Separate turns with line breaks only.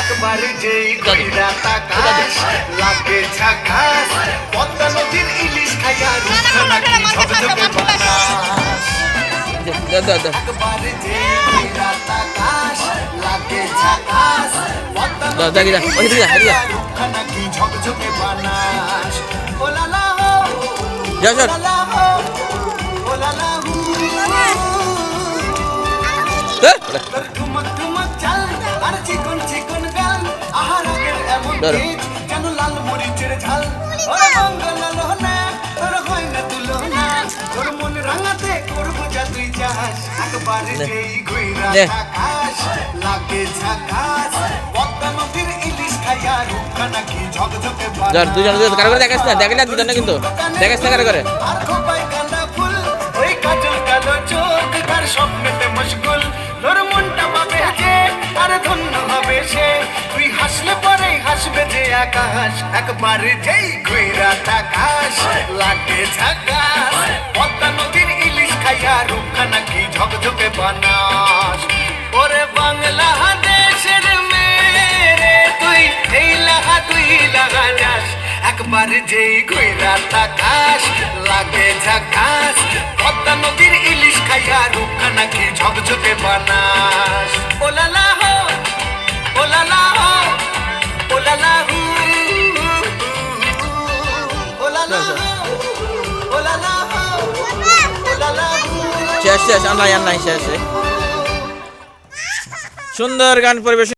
একবার যেই কইরা তাকাস লাগে ঝাকাস পদ্মা নদীর ইলিশ খাইয়া রূপখানা কি ঝকঝকে বাতাস একবার যেই কইরা তাকাস লাগে ঝাকাস পদ্মা নদীর ইলিশ খাইয়া রূপখানা কি ঝকঝকে বাতাস ওলালা হো ওলালা হো ওলালা হো ঠুমক ঠুমক চাল আর চিকন চিকন গাল আহারের এমন তেজ যেন লাল মরিচের ঝাল ওরে মঙ্গলালো না তোর হয় না তুলনা তোর মন রাঙাতে করবো যা তুই চাস একবার যেই ঘুইরা তাকাস লাগে ঝাকাস পদ্মা নদীর ইলিশ খাইয়া রূপখানা কি ঝকঝকে বাতাস
দুজন কারো করে দেখাস না দেখলে দুজনে কিন্তু দেখাস না কারো করে
আর খোপায় কাঁদা ফুল ওই কাজল কালো চোখ তার স্বপ্নেতে মশগুল তোর মনটা পাবে যে আর ধন্য হবে সে তুই হাসলে পরে হাসবে যে আকাশ একবার যেই ঘুইরা তাকাস লাগে ঝাকাস পদ্মা নদীর ইলিশ খাইয়া রূপখানা কি ঝকঝকে বানাস ওরে বাংলা দেশের মেরে তুই এই লাগা তুই লাগা যাস একবার যেই ঘুইরা তাকাস লাগে ঝাকাস পদ্মা নদীর ইলিশ খাইয়া রূপখানা কি ঝকঝকে বানাস ওলালা হো ওলালা হো ওলালা হু ওলালা হো ওলালা হো ওলালা হু
শেষ শেষ আনলাই শেষ সুন্দর গান পরিবেশন